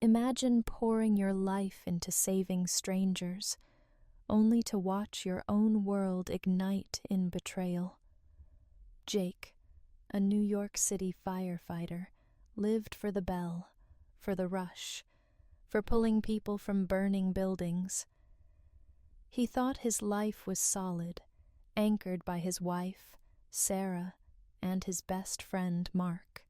Imagine pouring your life into saving strangers, only to watch your own world ignite in betrayal. Jake, a New York City firefighter, lived for the bell, for the rush, for pulling people from burning buildings. He thought his life was solid, anchored by his wife, Sarah, and his best friend, Mark.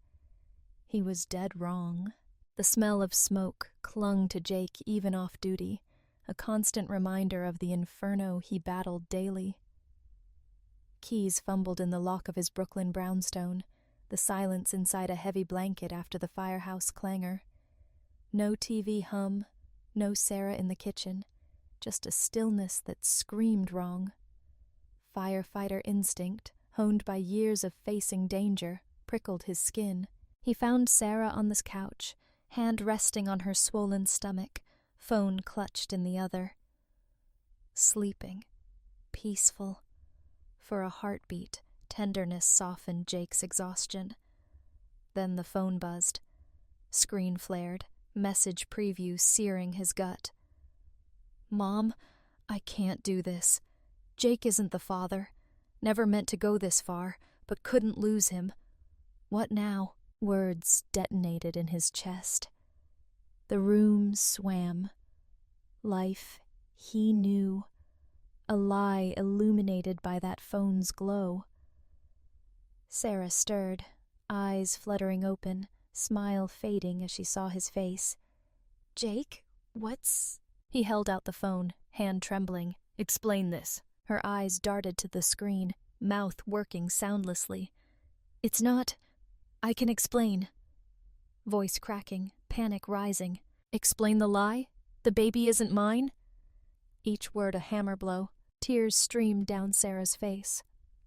He was dead wrong. The smell of smoke clung to Jake even off duty, a constant reminder of the inferno he battled daily. Keys fumbled in the lock of his Brooklyn brownstone, the silence inside a heavy blanket after the firehouse clangor. No TV hum, no Sarah in the kitchen, just a stillness that screamed wrong. Firefighter instinct, honed by years of facing danger, prickled his skin. He found Sarah on the couch, hand resting on her swollen stomach, phone clutched in the other. Sleeping, peaceful. For a heartbeat, tenderness softened Jake's exhaustion. Then the phone buzzed. Screen flared, message preview searing his gut. "Mom, I can't do this. Jake isn't the father. Never meant to go this far, but couldn't lose him. What now?" Words detonated in his chest. The room swam. Life he knew. A lie illuminated by that phone's glow. Sarah stirred, eyes fluttering open, smile fading as she saw his face. "Jake, what's—" He held out the phone, hand trembling. "Explain this." Her eyes darted to the screen, mouth working soundlessly. "It's not... I can explain." Voice cracking, panic rising. "Explain the lie? The baby isn't mine?" Each word a hammer blow. Tears streamed down Sarah's face.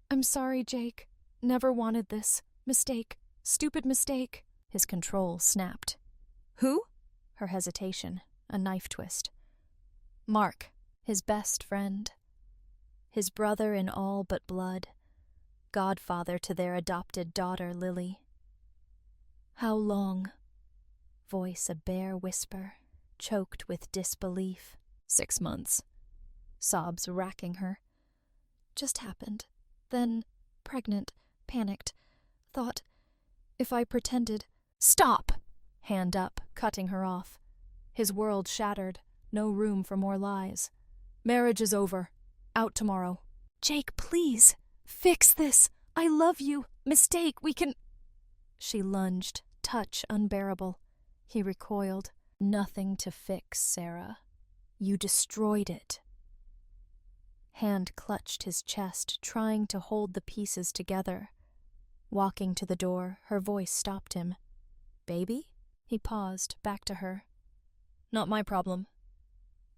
"I'm sorry, Jake. Never wanted this. Mistake. Stupid mistake." His control snapped. "Who?" Her hesitation, a knife twist. "Mark, his best friend. His brother in all but blood. Godfather to their adopted daughter, Lily." "How long?" Voice a bare whisper, choked with disbelief. 6 months. Sobs racking her. "Just happened. Then, pregnant, panicked. Thought, if I pretended—" "Stop!" Hand up, cutting her off. His world shattered, no room for more lies. "Marriage is over. Out tomorrow." "Jake, please! Fix this! I love you! Mistake, we can—" She lunged, touch unbearable. He recoiled. "Nothing to fix, Sarah. You destroyed it." Hand clutched his chest, trying to hold the pieces together. Walking to the door, her voice stopped him. "Baby?" He paused, back to her. "Not my problem."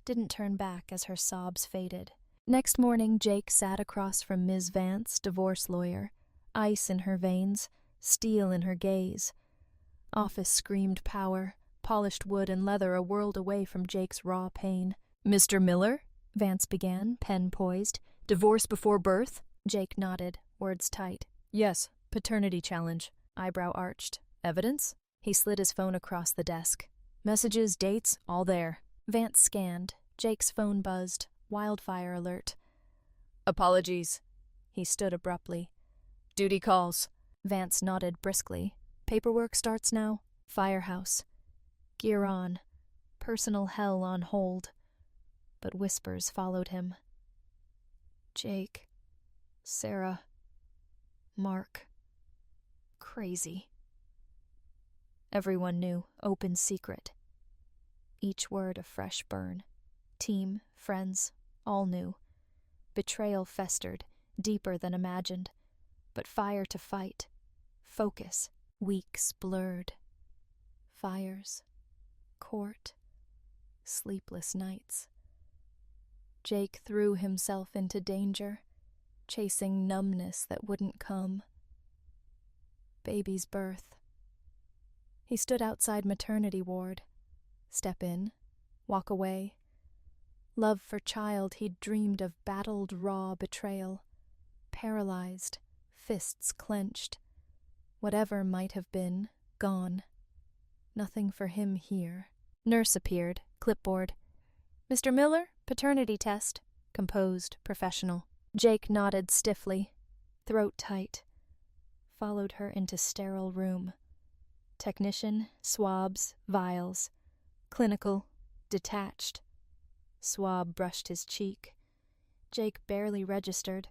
Didn't turn back as her sobs faded. Next morning, Jake sat across from Ms. Vance, divorce lawyer, ice in her veins, steel in her gaze. Office screamed power, polished wood and leather a world away from Jake's raw pain. "Mr. Miller?" Vance began, pen poised. "Divorce before birth?" Jake nodded, words tight. "Yes, paternity challenge." Eyebrow arched. "Evidence?" He slid his phone across the desk. "Messages, dates, all there." Vance scanned. Jake's phone buzzed. Wildfire alert. "Apologies." He stood abruptly. "Duty calls." Vance nodded briskly. "Paperwork starts now?" Firehouse. Gear on. Personal hell on hold. But whispers followed him. "Jake. Sarah. Mark. Crazy." Everyone knew, open secret. Each word a fresh burn. Team, friends, all knew. Betrayal festered, deeper than imagined. But fire to fight. Focus. Weeks blurred. Fires. Court. Sleepless nights. Jake threw himself into danger, chasing numbness that wouldn't come. Baby's birth. He stood outside maternity ward. Step in, walk away. Love for child he'd dreamed of battled raw betrayal. Paralyzed, fists clenched. Whatever might have been, gone. Nothing for him here. Nurse appeared, clipboard. Mr. Miller, paternity test. Composed, professional. Jake nodded stiffly, throat tight. Followed her into sterile room. Technician, swabs, vials. Clinical, detached. Swab brushed his cheek. Jake barely registered.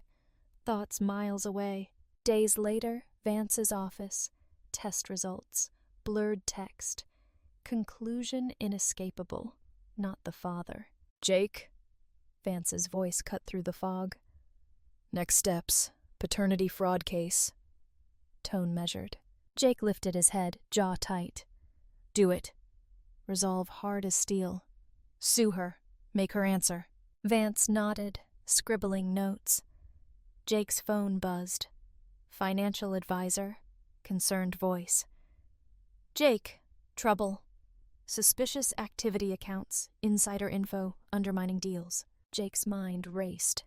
Thoughts miles away. Days later, Vance's office. Test results. Blurred text. Conclusion inescapable. Not the father. Jake? Vance's voice cut through the fog. Next steps. Paternity fraud case. Tone measured. Jake lifted his head, jaw tight. Do it. Resolve hard as steel. Sue her. Make her answer. Vance nodded, scribbling notes. Jake's phone buzzed. Financial advisor. Concerned voice. Jake. Trouble. Suspicious activity accounts. Insider info. Undermining deals. Jake's mind raced.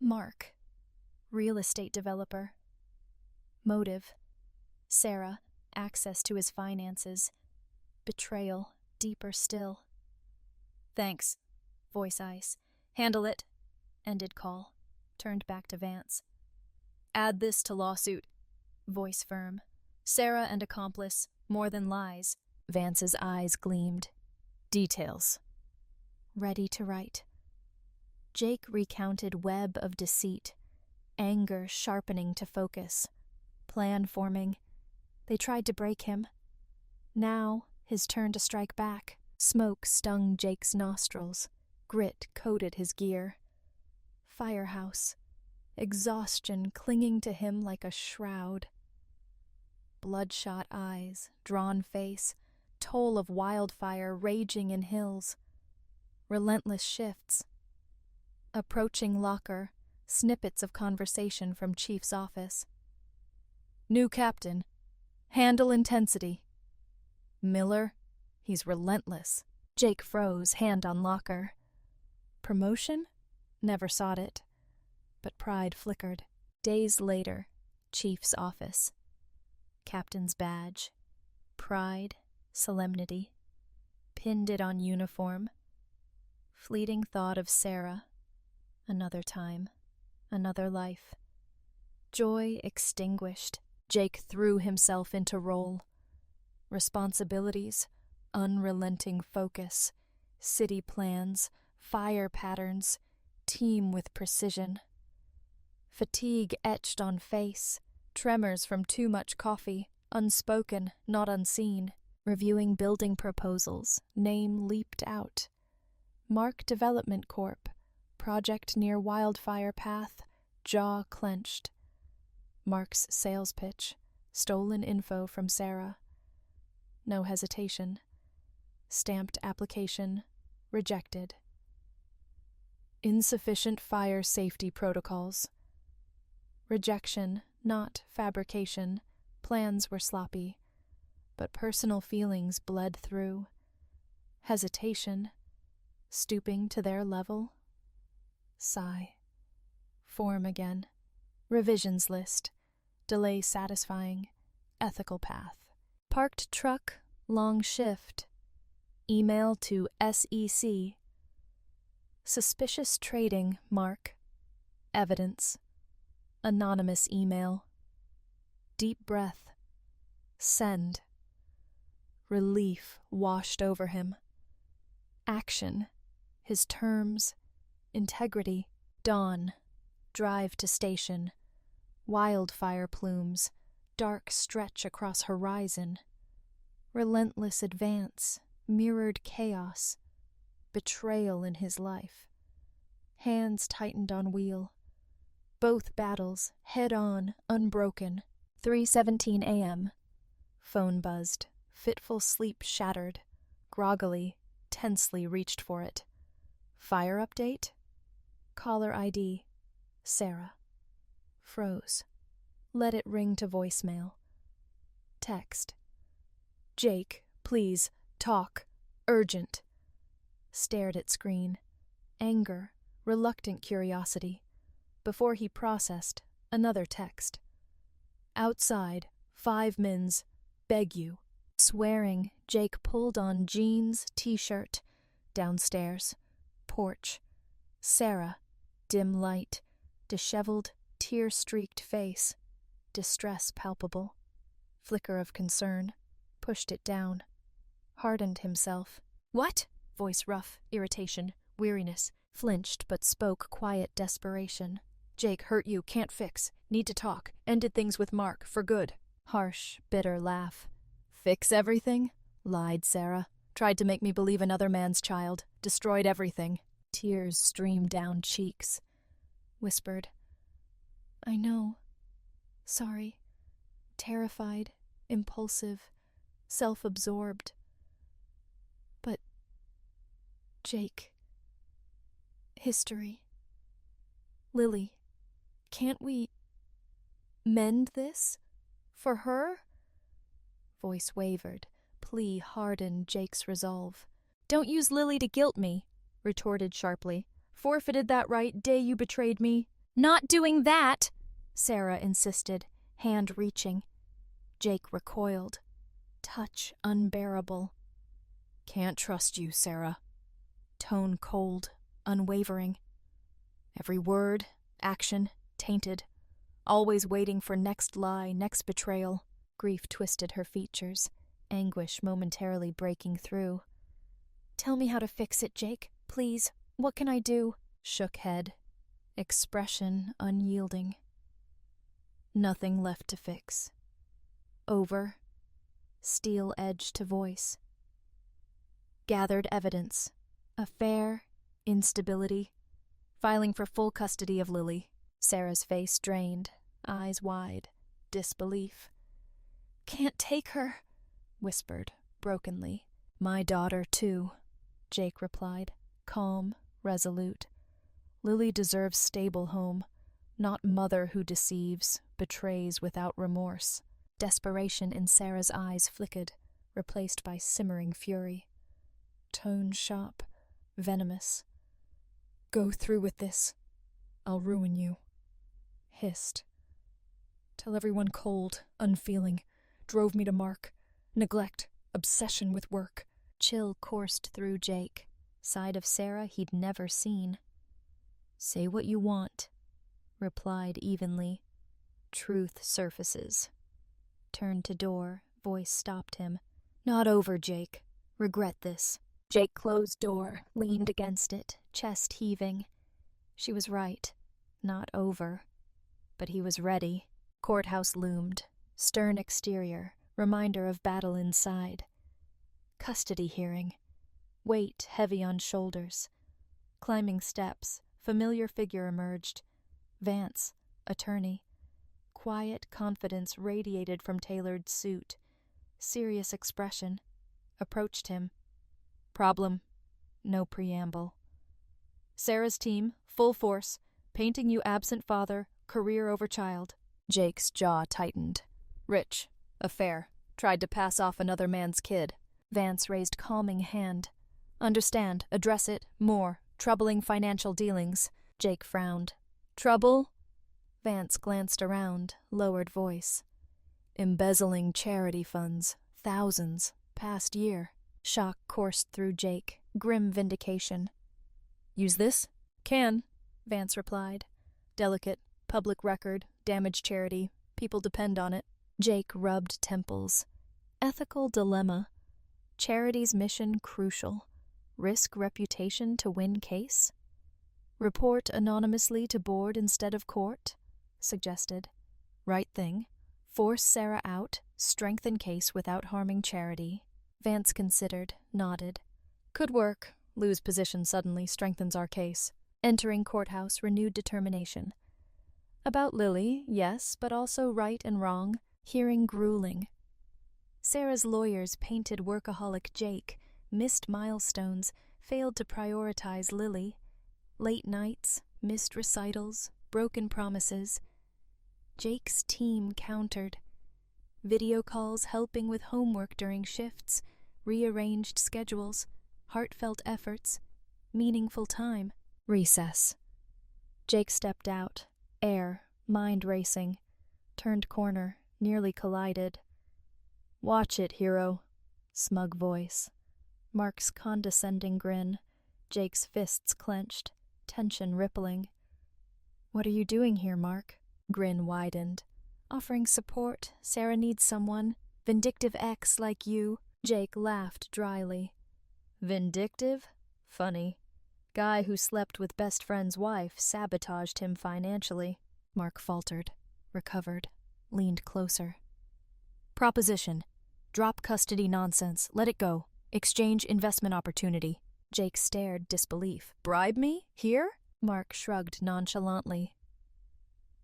Mark. Real estate developer. Motive. Sarah. Access to his finances. Betrayal. Deeper still. Thanks. Voice ice. Handle it. Ended call. Turned back to Vance. Add this to lawsuit. Voice firm. Sarah and accomplice. More than lies. Vance's eyes gleamed. Details. Ready to write. Jake recounted web of deceit. Anger sharpening to focus. Plan forming. They tried to break him. Now, his turn to strike back. Smoke stung Jake's nostrils. Grit coated his gear. Firehouse. Exhaustion clinging to him like a shroud. Bloodshot eyes, drawn face, toll of wildfire raging in hills. Relentless shifts. Approaching locker, snippets of conversation from Chief's office. New captain. Handle intensity. Miller. He's relentless. Jake froze, hand on locker. Promotion? Never sought it. But pride flickered. Days later, Chief's office. Captain's badge. Pride, solemnity. Pinned it on uniform. Fleeting thought of Sarah. Another time. Another life. Joy extinguished. Jake threw himself into role. Responsibilities. Unrelenting focus. City plans. Fire patterns. Team with precision. Fatigue etched on face. Tremors from too much coffee. Unspoken, not unseen. Reviewing building proposals. Name leaped out. Mark Development Corp. Project near Wildfire Path. Jaw clenched. Mark's sales pitch. Stolen info from Sarah. No hesitation. Stamped application. Rejected. Insufficient fire safety protocols. Rejection, not fabrication. Plans were sloppy, but personal feelings bled through. Hesitation. Stooping to their level. Sigh. Form again. Revisions list. Delay satisfying. Ethical path. Parked truck. Long shift. Email to SEC. Suspicious trading, Mark. Evidence. Anonymous email. Deep breath. Send. Relief washed over him. Action. His terms. Integrity. Dawn. Drive to station. Wildfire plumes. Dark stretch across horizon. Relentless advance. Mirrored chaos. Betrayal in his life. Hands tightened on wheel. Both battles, head on, unbroken. 3:17 a.m. Phone buzzed. Fitful sleep shattered. Groggily, tensely reached for it. Fire update? Caller ID. Sarah. Froze. Let it ring to voicemail. Text. Jake, please, talk. Urgent. Stared at screen. Anger, reluctant curiosity. Before he processed, another text. Outside, 5 mins. Beg you. Swearing, Jake pulled on jeans, t-shirt. Downstairs. Porch. Sarah. Dim light. Disheveled, tear-streaked face. Distress palpable. Flicker of concern. Pushed it down. Hardened himself. "What?" Voice rough, irritation, weariness. Flinched but spoke quiet desperation. "Jake hurt you, can't fix. Need to talk. Ended things with Mark, for good." Harsh, bitter laugh. "Fix everything?" lied Sarah. "Tried to make me believe another man's child. Destroyed everything." Tears streamed down cheeks. Whispered, "I know. Sorry. Terrified, impulsive, self-absorbed. But, Jake. History. Lily, can't we mend this? For her?" Voice wavered. Plea hardened Jake's resolve. "Don't use Lily to guilt me," retorted sharply. "Forfeited that right day you betrayed me." "Not doing that," Sarah insisted, hand reaching. Jake recoiled. Touch unbearable. "Can't trust you, Sarah." Tone cold, unwavering. Every word, action, tainted. Always waiting for next lie, next betrayal. Grief twisted her features, anguish momentarily breaking through. "Tell me how to fix it, Jake, please. What can I do?" Shook head. Expression unyielding. Nothing left to fix. Over. Steel edge to voice. Gathered evidence. Affair. Instability. Filing for full custody of Lily. Sarah's face drained, eyes wide. Disbelief. "Can't take her," whispered, brokenly. "My daughter, too," Jake replied, calm, resolute. "Lily deserves stable home, not mother who deceives, betrays without remorse." Desperation in Sarah's eyes flickered, replaced by simmering fury. Tone sharp, venomous. "Go through with this. I'll ruin you." Hissed. "Tell everyone cold, unfeeling. Drove me to Mark. Neglect, obsession with work." Chill coursed through Jake, side of Sarah he'd never seen. "Say what you want," replied evenly. Truth surfaces. Turned to door, voice stopped him. "Not over, Jake. Regret this." Jake closed door, leaned against it, chest heaving. She was right. Not over. But he was ready. Courthouse loomed. Stern exterior, reminder of battle inside. Custody hearing. Weight heavy on shoulders. Climbing steps, familiar figure emerged. Vance, attorney. Quiet confidence radiated from tailored suit. Serious expression. Approached him. "Problem." No preamble. "Sarah's team, full force. Painting you absent father, career over child." Jake's jaw tightened. "Rich. Affair. Tried to pass off another man's kid." Vance raised calming hand. "Understand. Address it. More. Troubling financial dealings." Jake frowned. "Trouble?" Vance glanced around, lowered voice. "Embezzling charity funds. Thousands. Past year." Shock coursed through Jake. Grim vindication. "Use this?" "Can," Vance replied. "Delicate. Public record. Damaged charity. People depend on it." Jake rubbed temples. Ethical dilemma. Charity's mission crucial. Risk reputation to win case? Report anonymously to board instead of court? Suggested. Right thing. Force Sarah out, strengthen case without harming charity. Vance considered, nodded. "Could work. Lose position suddenly, strengthens our case." Entering courthouse, renewed determination. About Lily, yes, but also right and wrong. Hearing grueling. Sarah's lawyers painted workaholic Jake, missed milestones, failed to prioritize Lily. Late nights, missed recitals, broken promises. Jake's team countered. Video calls helping with homework during shifts, rearranged schedules, heartfelt efforts, meaningful time. Recess. Jake stepped out, air, mind racing. Turned corner, nearly collided. "Watch it, hero," Smug voice. Mark's condescending grin. Jake's fists clenched, tension rippling. What are you doing here, Mark? Grin widened. Offering support. Sarah needs someone. Vindictive ex like you. Jake laughed dryly. Vindictive? Funny. Guy who slept with best friend's wife sabotaged him financially. Mark faltered, recovered, leaned closer. Proposition. Drop custody nonsense. Let it go. Exchange investment opportunity. Jake stared disbelief. Bribe me? Here? Mark shrugged nonchalantly.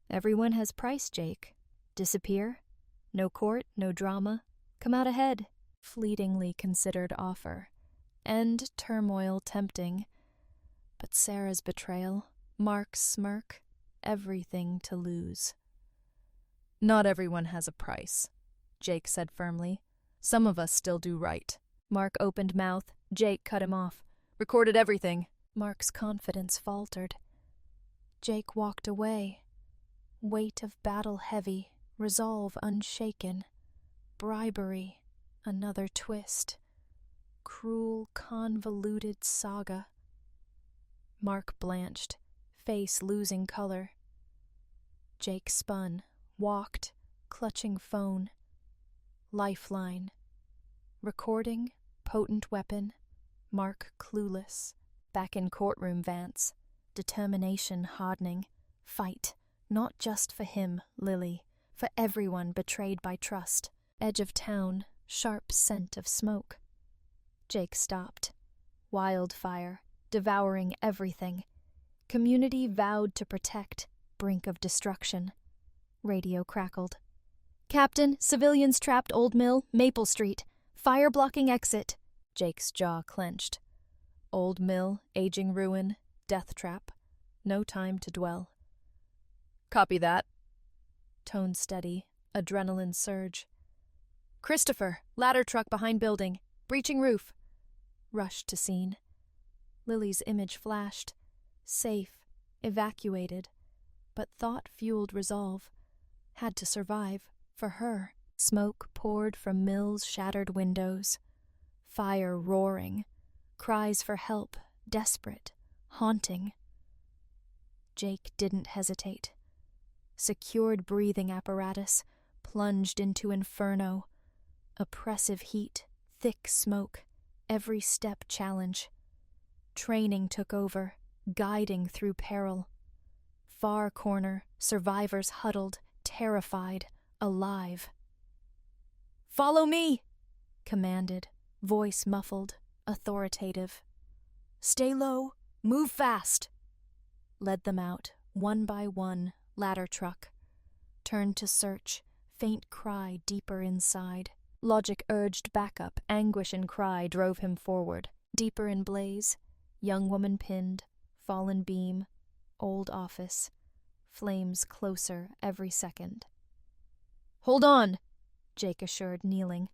Everyone has price, Jake. Disappear? No court, no drama. Come out ahead. Fleetingly considered offer. End turmoil tempting. But Sarah's betrayal, Mark's smirk, everything to lose. Not everyone has a price, Jake said firmly. Some of us still do right. Mark opened mouth. Jake cut him off. Recorded everything. Mark's confidence faltered. Jake walked away. Weight of battle heavy, resolve unshaken. Bribery, another twist. Cruel, convoluted saga. Mark blanched, face losing color. Jake spun, walked, clutching phone. Lifeline. Recording, potent weapon. Mark clueless. Back in courtroom Vance. Determination hardening. Fight. Not just for him, Lily. For everyone betrayed by trust. Edge of town. Sharp scent of smoke. Jake stopped. Wildfire. Devouring everything. Community vowed to protect. Brink of destruction. Radio crackled. Captain, civilians trapped Old Mill, Maple Street. Fire blocking exit. Jake's jaw clenched. Old Mill, aging ruin, death trap. No time to dwell. Copy that. Tone steady, adrenaline surge. Christopher, ladder truck behind building. Breaching roof. Rushed to scene. Lily's image flashed. Safe, evacuated. But thought-fueled resolve. Had to survive. For her. Smoke poured from Mill's shattered windows. Fire roaring. Cries for help, desperate, haunting. Jake didn't hesitate. Secured breathing apparatus, plunged into inferno. Oppressive heat, thick smoke, every step challenge. Training took over, guiding through peril. Far corner, survivors huddled, terrified, alive. Follow me, commanded, voice muffled, authoritative. Stay low, move fast. Led them out, one by one, ladder truck. Turned to search, faint cry deeper inside. Logic urged backup, anguish and cry drove him forward. Deeper in blaze, young woman pinned, fallen beam, old office. Flames closer every second. Hold on, Jake assured, kneeling.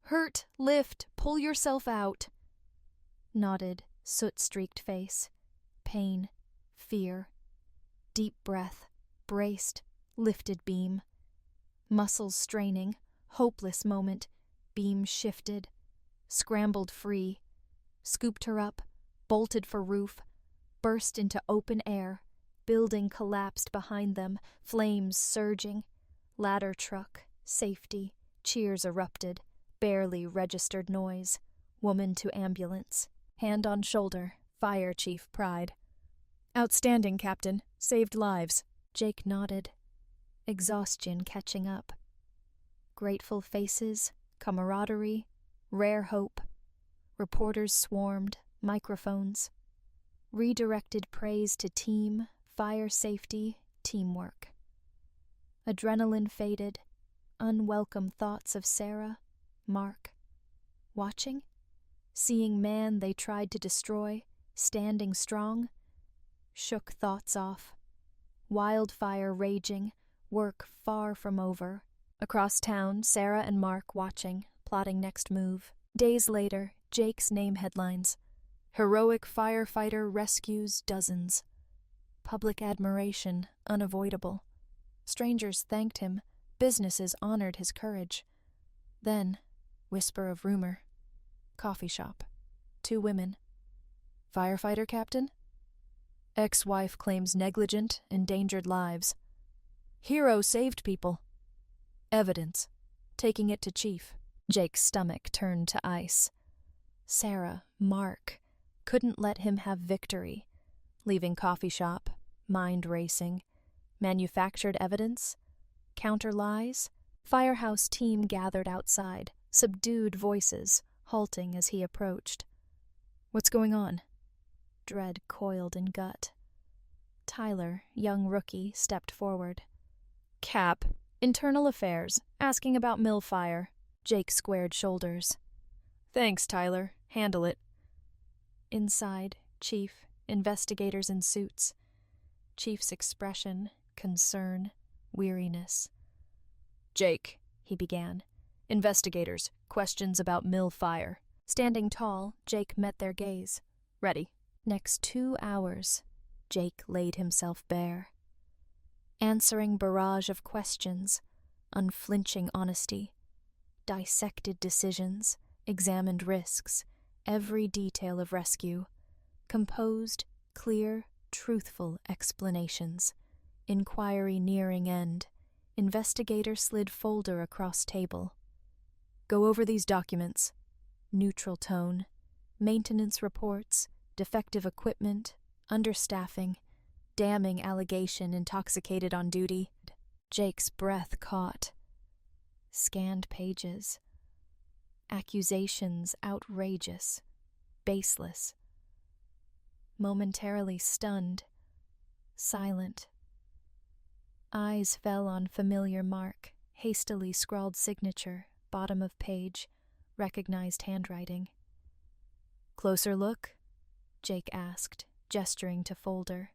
Hurt, lift, pull yourself out. Nodded, soot-streaked face. Pain, fear. Deep breath, braced, lifted beam. Muscles straining, hopeless moment. Beam shifted. Scrambled free. Scooped her up, bolted for roof. Burst into open air. Building collapsed behind them, flames surging. Ladder truck, safety, cheers erupted. Barely registered noise. Woman to ambulance. Hand on shoulder, fire chief pride. Outstanding, Captain. Saved lives. Jake nodded. Exhaustion catching up. Grateful faces, camaraderie, rare hope. Reporters swarmed, microphones. Redirected praise to team, fire safety, teamwork. Adrenaline faded. Unwelcome thoughts of Sarah, Mark. Watching? Seeing man they tried to destroy, standing strong? Shook thoughts off. Wildfire raging, work far from over. Across town, Sarah and Mark watching, plotting next move. Days later, Jake's name headlines. Heroic firefighter rescues dozens. Public admiration, unavoidable. Strangers thanked him. Businesses honored his courage. Then, Whisper of rumor. Coffee shop. 2 women. Firefighter captain? Ex-wife claims negligent, endangered lives. Hero saved people. Evidence. Taking it to chief. Jake's stomach turned to ice. Sarah, Mark, couldn't let him have victory. Leaving coffee shop, mind racing. Manufactured evidence? Counter lies? Firehouse team gathered outside, subdued voices, halting as he approached. What's going on? Dread coiled in gut. Tyler, young rookie, stepped forward. Cap, internal affairs, asking about mill fire. Jake squared shoulders. Thanks, Tyler. Handle it. Inside, Chief, investigators in suits. Chief's expression, concern, weariness. Jake, he began. Investigators, questions about mill fire. Standing tall, Jake met their gaze. Ready. Next 2 hours, Jake laid himself bare. Answering barrage of questions, unflinching honesty. Dissected decisions, examined risks, every detail of rescue. Composed, clear, truthful explanations. Inquiry nearing end. Investigator slid folder across table. Go over these documents. Neutral tone. Maintenance reports, defective equipment, understaffing, damning allegation intoxicated on duty. Jake's breath caught. Scanned pages. Accusations outrageous, baseless. Momentarily stunned, silent. Eyes fell on familiar mark, hastily scrawled signature, bottom of page, recognized handwriting. Closer look? Jake asked, gesturing to folder.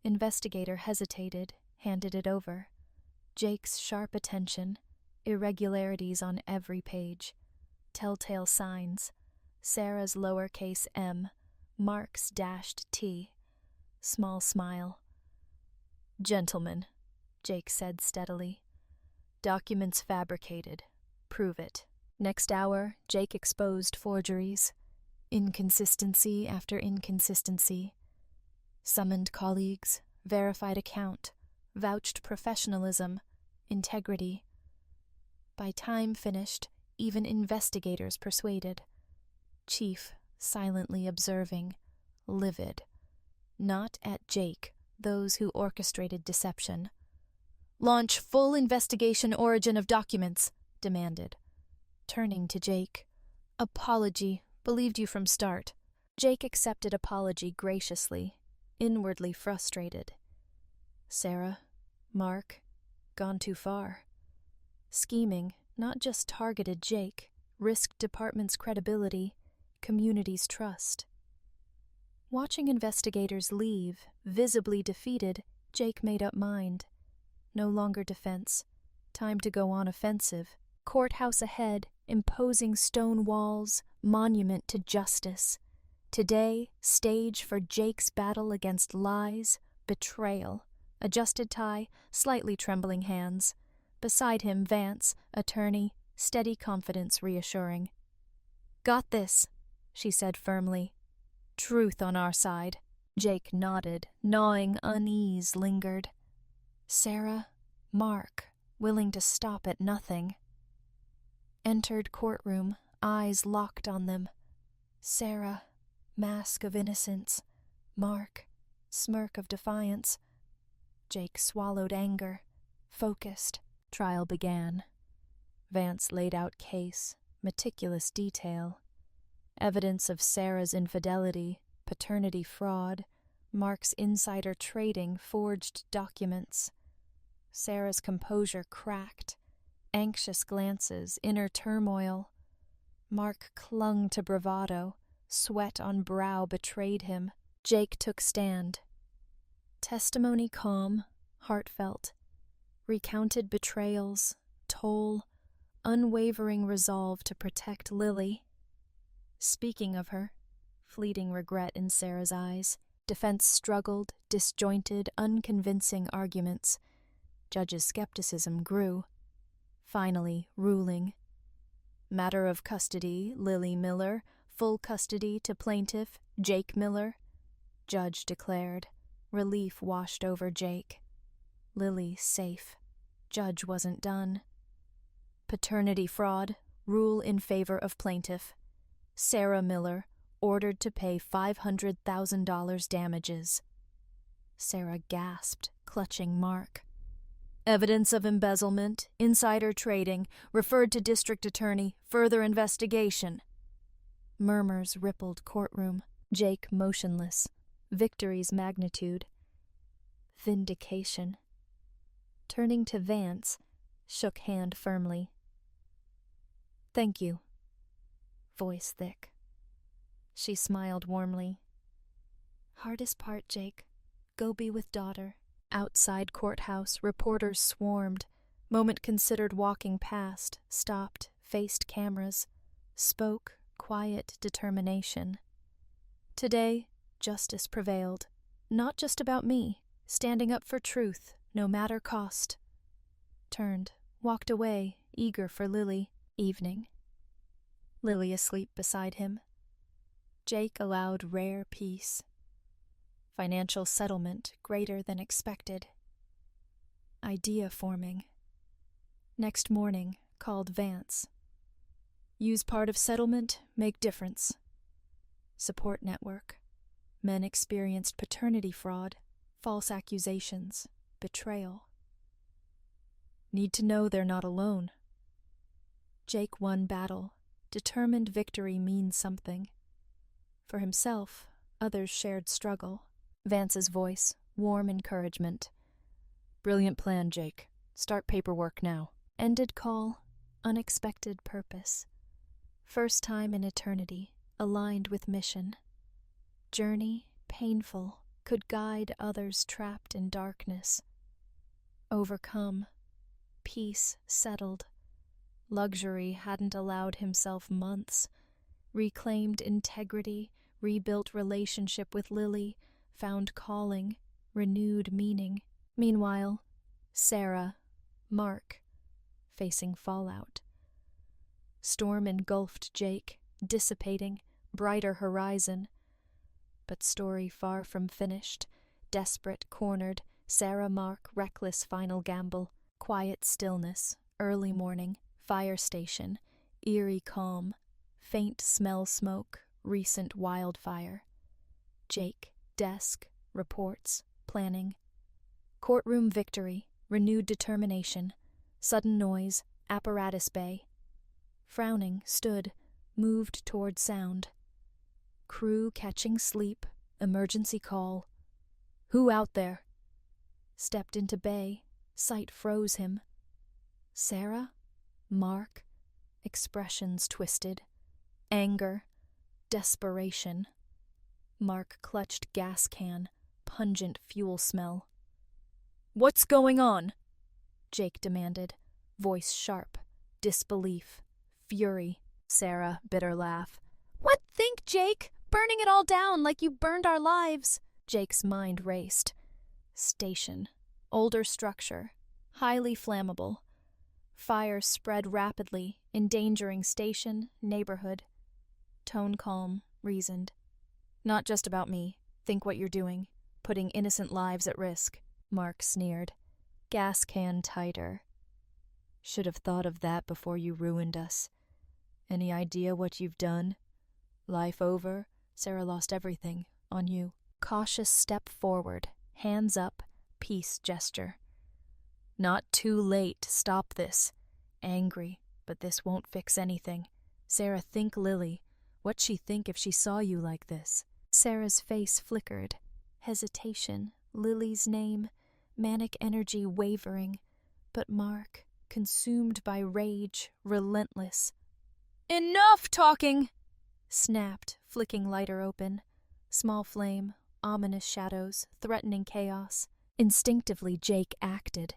Investigator hesitated, handed it over. Jake's sharp attention, irregularities on every page. Telltale signs. Sarah's lowercase m, Mark's dashed t. Small smile. Gentlemen, Jake said steadily. Documents fabricated. Prove it. Next hour, Jake exposed forgeries. Inconsistency after inconsistency. Summoned colleagues, verified account, vouched professionalism, integrity. By time finished, even investigators persuaded. Chief, silently observing, livid. Not at Jake, those who orchestrated deception. Launch full investigation origin of documents, demanded. Turning to Jake. Apology, believed you from start. Jake accepted apology graciously, inwardly frustrated. Sarah, Mark, gone too far. Scheming, not just targeted Jake, risked department's credibility, community's trust. Watching investigators leave, visibly defeated, Jake made up mind. No longer defense. Time to go on offensive. Courthouse ahead, imposing stone walls, monument to justice. Today, stage for Jake's battle against lies, betrayal. Adjusted tie, slightly trembling hands. Beside him, Vance, attorney, steady confidence reassuring. Got this, she said firmly. Truth on our side. Jake nodded, gnawing unease lingered. Sarah, Mark, willing to stop at nothing. Entered courtroom, eyes locked on them. Sarah, mask of innocence. Mark, smirk of defiance. Jake swallowed anger, focused. Trial began. Vance laid out case, meticulous detail. Evidence of Sarah's infidelity, paternity fraud, Mark's insider trading, forged documents. Sarah's composure cracked. Anxious glances, inner turmoil. Mark clung to bravado. Sweat on brow betrayed him. Jake took stand. Testimony calm, heartfelt. Recounted betrayals, toll, unwavering resolve to protect Lily. Speaking of her, fleeting regret in Sarah's eyes. Defense struggled, disjointed, unconvincing arguments. Judge's skepticism grew. Finally, ruling. Matter of custody, Lily Miller. Full custody to plaintiff, Jake Miller. Judge declared. Relief washed over Jake. Lily safe. Judge wasn't done. Paternity fraud. Rule in favor of plaintiff. Sarah Miller ordered to pay $500,000 damages. Sarah gasped, clutching Mark. Evidence of embezzlement, insider trading, referred to district attorney, further investigation. Murmurs rippled courtroom. Jake motionless. Victory's magnitude. Vindication. Turning to Vance, shook hand firmly. Thank you. Voice thick. She smiled warmly. Hardest part, Jake. Go be with daughter. Outside courthouse, reporters swarmed. Moment considered walking past, stopped, faced cameras. Spoke, quiet determination. Today, justice prevailed. Not just about me, standing up for truth, no matter cost. Turned, walked away, eager for Lily. Evening. Lily asleep beside him. Jake allowed rare peace. Financial settlement greater than expected. Idea forming. Next morning, called Vance. Use part of settlement, make difference. Support network. Men experienced paternity fraud, false accusations, betrayal. Need to know they're not alone. Jake won battle. Determined victory means something. For himself, others shared struggle. Vance's voice, warm encouragement. Brilliant plan, Jake. Start paperwork now. Ended call, unexpected purpose. First time in eternity, aligned with mission. Journey, painful, could guide others trapped in darkness. Overcome. Peace settled. Luxury hadn't allowed himself months. Reclaimed integrity, rebuilt relationship with Lily, found calling, renewed meaning. Meanwhile, Sarah, Mark, facing fallout. Storm engulfed Jake, dissipating, brighter horizon. But story far from finished, desperate, cornered, Sarah Mark, reckless final gamble, quiet stillness, early morning, fire station, eerie calm, faint smell smoke, recent wildfire. Jake, desk, reports, planning. Courtroom victory, renewed determination, sudden noise, apparatus bay. Frowning, stood, moved toward sound. Crew catching sleep, emergency call. Who out there? Stepped into bay, sight froze him. Sarah? Mark? Expressions twisted. Anger. Desperation. Mark clutched gas can, pungent fuel smell. What's going on? Jake demanded, voice sharp, disbelief, fury. Sarah, bitter laugh. What think, Jake? Burning it all down like you burned our lives. Jake's mind raced. Station. Older structure. Highly flammable. Fire spread rapidly, endangering station, neighborhood. Tone calm, reasoned. Not just about me. Think what you're doing. Putting innocent lives at risk. Mark sneered. Gas can tighter. Should have thought of that before you ruined us. Any idea what you've done? Life over. Sarah lost everything. On you. Cautious step forward. Hands up. Peace gesture. Not too late to stop this. Angry, but this won't fix anything. Sarah, think Lily. What'd she think if she saw you like this? Sarah's face flickered. Hesitation. Lily's name. Manic energy wavering. But Mark, consumed by rage, relentless. Enough talking! Snapped, flicking lighter open. Small flame, ominous shadows, threatening chaos. Instinctively, Jake acted.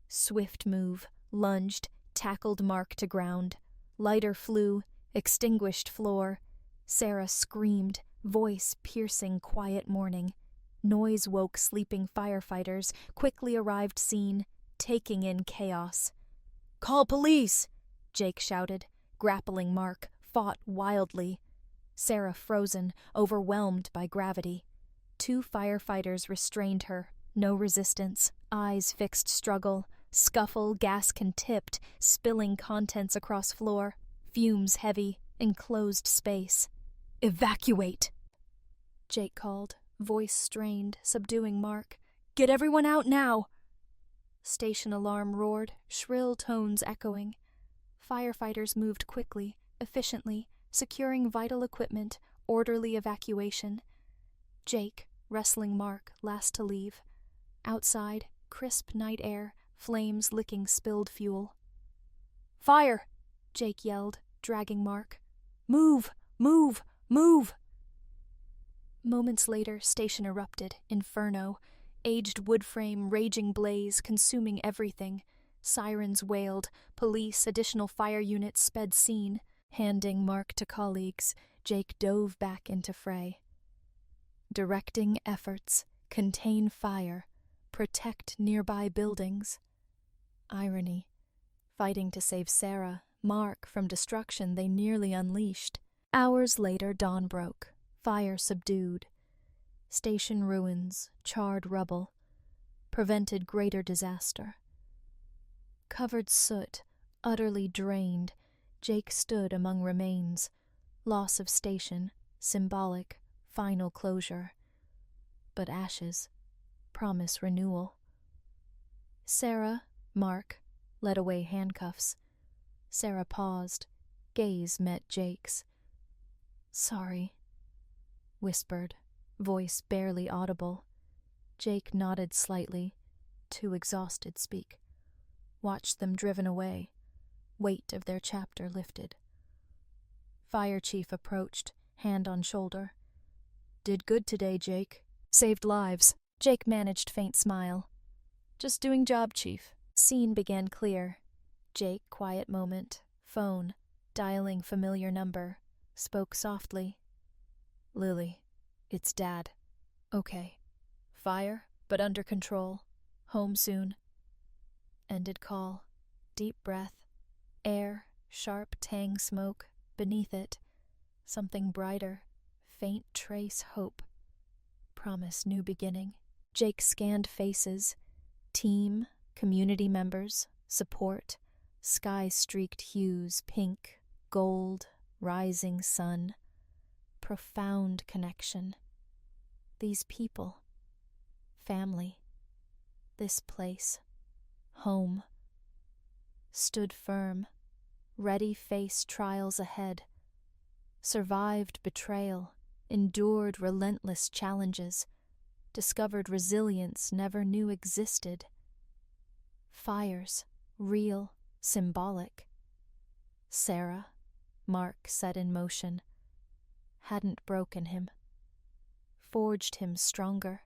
Swift move, lunged, tackled Mark to ground. Lighter flew, extinguished floor. Sarah screamed, voice piercing quiet morning. Noise woke sleeping firefighters, quickly arrived scene, taking in chaos. Call police! Jake shouted, grappling Mark, fought wildly. Sarah frozen, overwhelmed by gravity. 2 firefighters restrained her, no resistance, eyes fixed struggle, scuffle, gas can-tipped, spilling contents across floor, fumes heavy, enclosed space. "Evacuate!" Jake called, voice strained, subduing Mark. "Get everyone out now!" Station alarm roared, shrill tones echoing. Firefighters moved quickly, efficiently, securing vital equipment, orderly evacuation. Jake, wrestling Mark, last to leave. Outside, crisp night air, flames licking spilled fuel. "Fire!" Jake yelled, dragging Mark. "Move! Move! Move!" Moments later, station erupted, inferno. Aged wood frame, raging blaze, consuming everything. Sirens wailed, police, additional fire units sped scene. Handing Mark to colleagues, Jake dove back into fray. Directing efforts, contain fire, protect nearby buildings. Irony. Fighting to save Sarah, Mark, from destruction they nearly unleashed. Hours later, dawn broke, fire subdued. Station ruins, charred rubble, prevented greater disaster. Covered soot, utterly drained, Jake stood among remains. Loss of station, symbolic, final closure. But ashes, promise renewal. Sarah, Mark, led away handcuffs. Sarah paused, gaze met Jake's. "Sorry," whispered, voice barely audible. Jake nodded slightly, too exhausted speak. Watched them driven away, weight of their chapter lifted. Fire chief approached, hand on shoulder. "Did good today, Jake. Saved lives." Jake managed faint smile. "Just doing job, chief." Scene began clear. Jake, quiet moment, phone, dialing familiar number, spoke softly. "Lily, it's Dad." "Okay. Fire, but under control. Home soon." Ended call. Deep breath. Air, sharp tang smoke. Beneath it, something brighter, faint trace hope. Promise new beginning. Jake scanned faces. Team, community members, support. Sky-streaked hues, pink, gold, rising sun. Profound connection. These people. Family. This place. Home. Stood firm. Ready face trials ahead. Survived betrayal. Endured relentless challenges. Discovered resilience never knew existed. Fires. Real. Symbolic. Sarah, Mark set in motion. Hadn't broken him. Forged him stronger.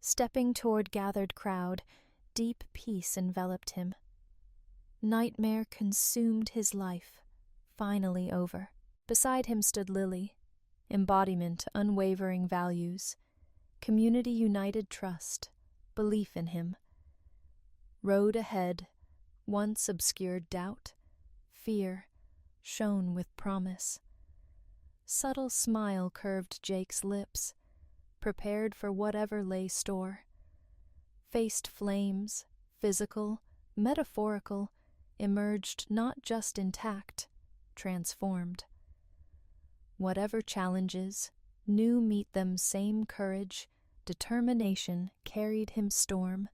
Stepping toward gathered crowd, deep peace enveloped him. Nightmare consumed his life, finally over. Beside him stood Lily, embodiment unwavering values, community united trust, belief in him. Road ahead, once obscured doubt, fear, shone with promise. Subtle smile curved Jake's lips, prepared for whatever lay store. Faced flames, physical, metaphorical, emerged not just intact, transformed. Whatever challenges, knew meet them same courage, determination carried him storm.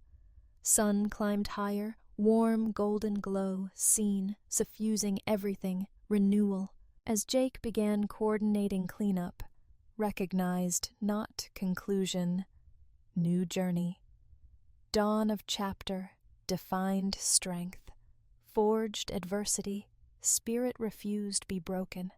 Sun climbed higher, warm golden glow, seen, suffusing everything, renewal. As Jake began coordinating cleanup, recognized not conclusion, new journey. Dawn of chapter, defined strength. Forged adversity, spirit refused be broken.